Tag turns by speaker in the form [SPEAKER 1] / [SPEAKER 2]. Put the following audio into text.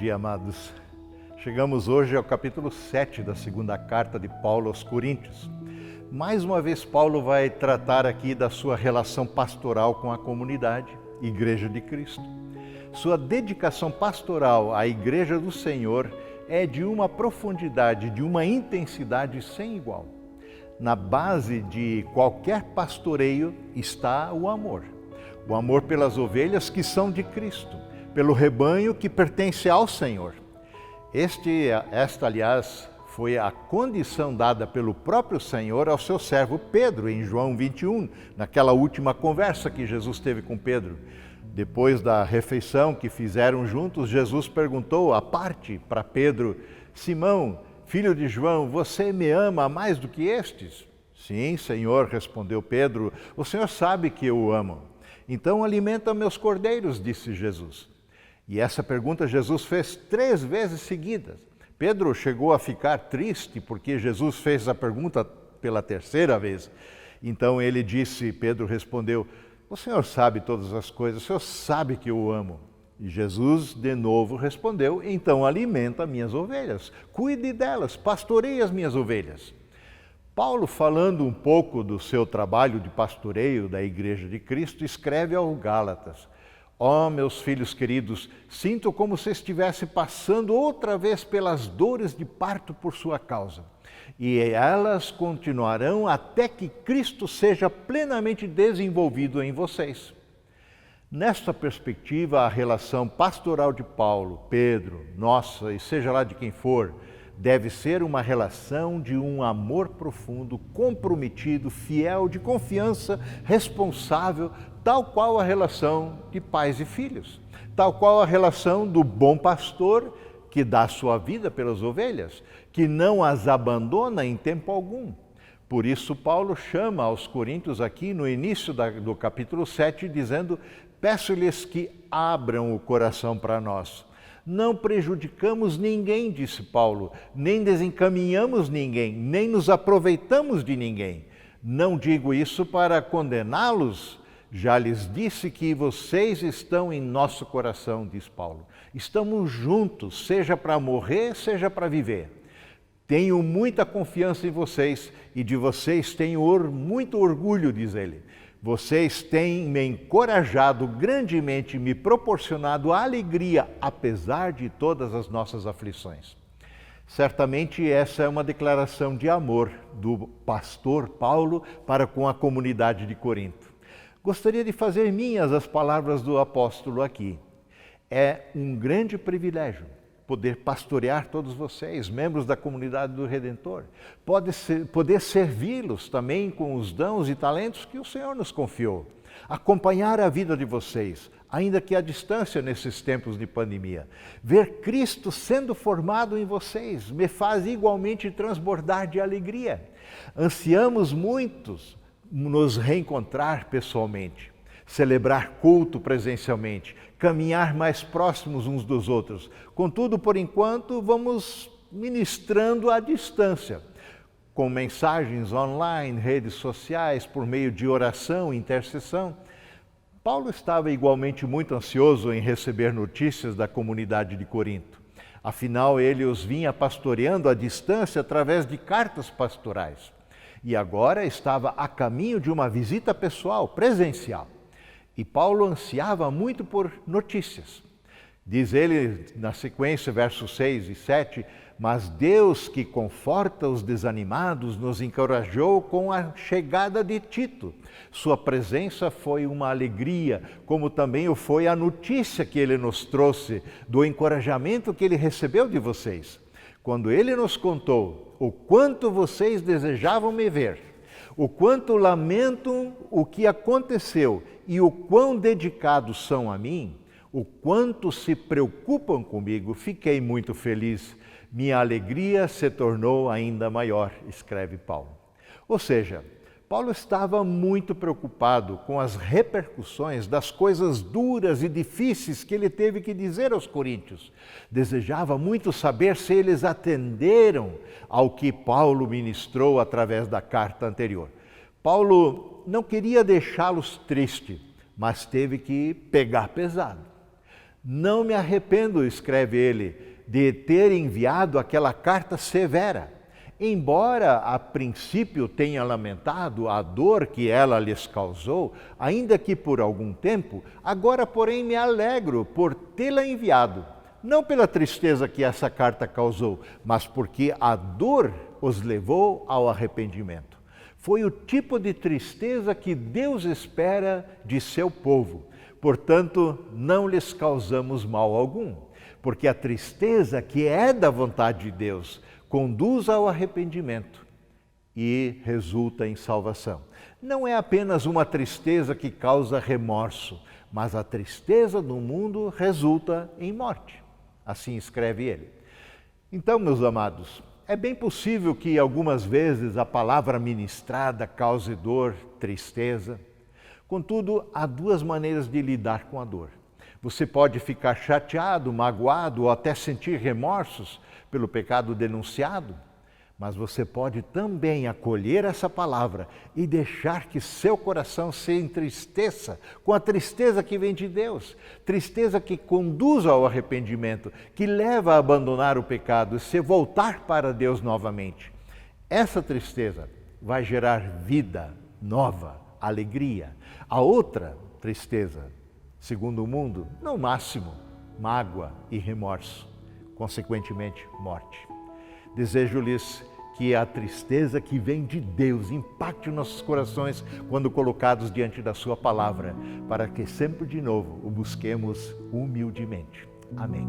[SPEAKER 1] dia, amados. Chegamos hoje ao capítulo 7 da segunda carta de Paulo aos Coríntios. Mais uma vez, Paulo vai tratar aqui da sua relação pastoral com a comunidade, Igreja de Cristo. Sua dedicação pastoral à Igreja do Senhor é de uma profundidade, de uma intensidade sem igual. Na base de qualquer pastoreio está o amor. O amor pelas ovelhas que são de Cristo, pelo rebanho que pertence ao Senhor. Esta, aliás, foi a condição dada pelo próprio Senhor ao seu servo Pedro, em João 21, naquela última conversa que Jesus teve com Pedro. Depois da refeição que fizeram juntos, Jesus perguntou à parte para Pedro: Simão, filho de João, você me ama mais do que estes? Sim, Senhor, respondeu Pedro, o Senhor sabe que eu o amo. Então alimenta meus cordeiros, disse Jesus. E essa pergunta Jesus fez 3 vezes seguidas. Pedro chegou a ficar triste porque Jesus fez a pergunta pela 3ª vez. Então ele disse, Pedro respondeu, o Senhor sabe todas as coisas, o Senhor sabe que eu o amo. E Jesus de novo respondeu, então alimenta minhas ovelhas, cuide delas, pastoreie as minhas ovelhas. Paulo, falando um pouco do seu trabalho de pastoreio da Igreja de Cristo, escreve aos Gálatas, meus filhos queridos, sinto como se estivesse passando outra vez pelas dores de parto por sua causa. E elas continuarão até que Cristo seja plenamente desenvolvido em vocês. Nesta perspectiva, a relação pastoral de Paulo, Pedro, nossa e seja lá de quem for, deve ser uma relação de um amor profundo, comprometido, fiel, de confiança, responsável, tal qual a relação de pais e filhos, tal qual a relação do bom pastor que dá sua vida pelas ovelhas, que não as abandona em tempo algum. Por isso Paulo chama aos Coríntios aqui no início do capítulo 7, dizendo, peço-lhes que abram o coração para nós. Não prejudicamos ninguém, disse Paulo, nem desencaminhamos ninguém, nem nos aproveitamos de ninguém. Não digo isso para condená-los, já lhes disse que vocês estão em nosso coração, diz Paulo. Estamos juntos, seja para morrer, seja para viver. Tenho muita confiança em vocês e de vocês tenho muito orgulho, diz ele. Vocês têm me encorajado grandemente, me proporcionado alegria, apesar de todas as nossas aflições. Certamente essa é uma declaração de amor do pastor Paulo para com a comunidade de Corinto. Gostaria de fazer minhas as palavras do apóstolo aqui. É um grande privilégio poder pastorear todos vocês, membros da comunidade do Redentor. Poder servi-los também com os dons e talentos que o Senhor nos confiou. Acompanhar a vida de vocês, ainda que à distância nesses tempos de pandemia. Ver Cristo sendo formado em vocês me faz igualmente transbordar de alegria. Ansiamos muitos nos reencontrar pessoalmente, celebrar culto presencialmente, caminhar mais próximos uns dos outros. Contudo, por enquanto, vamos ministrando à distância, com mensagens online, redes sociais, por meio de oração e intercessão. Paulo estava igualmente muito ansioso em receber notícias da comunidade de Corinto. Afinal, ele os vinha pastoreando à distância através de cartas pastorais. E agora estava a caminho de uma visita pessoal, presencial. E Paulo ansiava muito por notícias. Diz ele na sequência, versos 6 e 7, mas Deus que conforta os desanimados nos encorajou com a chegada de Tito. Sua presença foi uma alegria, como também o foi a notícia que ele nos trouxe do encorajamento que ele recebeu de vocês. Quando ele nos contou o quanto vocês desejavam me ver, o quanto lamentam o que aconteceu e o quão dedicados são a mim, o quanto se preocupam comigo, fiquei muito feliz. Minha alegria se tornou ainda maior, escreve Paulo. Ou seja, Paulo estava muito preocupado com as repercussões das coisas duras e difíceis que ele teve que dizer aos coríntios. Desejava muito saber se eles atenderam ao que Paulo ministrou através da carta anterior. Paulo não queria deixá-los tristes, mas teve que pegar pesado. Não me arrependo, escreve ele, de ter enviado aquela carta severa. Embora a princípio tenha lamentado a dor que ela lhes causou, ainda que por algum tempo, agora, porém, me alegro por tê-la enviado. Não pela tristeza que essa carta causou, mas porque a dor os levou ao arrependimento. Foi o tipo de tristeza que Deus espera de seu povo. Portanto, não lhes causamos mal algum, porque a tristeza que é da vontade de Deus conduz ao arrependimento e resulta em salvação. Não é apenas uma tristeza que causa remorso, mas a tristeza do mundo resulta em morte. Assim escreve ele. Então, meus amados, é bem possível que algumas vezes a palavra ministrada cause dor, tristeza. Contudo, há duas maneiras de lidar com a dor. Você pode ficar chateado, magoado ou até sentir remorsos pelo pecado denunciado, mas você pode também acolher essa palavra e deixar que seu coração se entristeça com a tristeza que vem de Deus, tristeza que conduz ao arrependimento, que leva a abandonar o pecado e se voltar para Deus novamente. Essa tristeza vai gerar vida nova, alegria. A outra tristeza, segundo o mundo, no máximo, mágoa e remorso, consequentemente, morte. Desejo-lhes que a tristeza que vem de Deus impacte nossos corações quando colocados diante da sua palavra, para que sempre de novo o busquemos humildemente. Amém.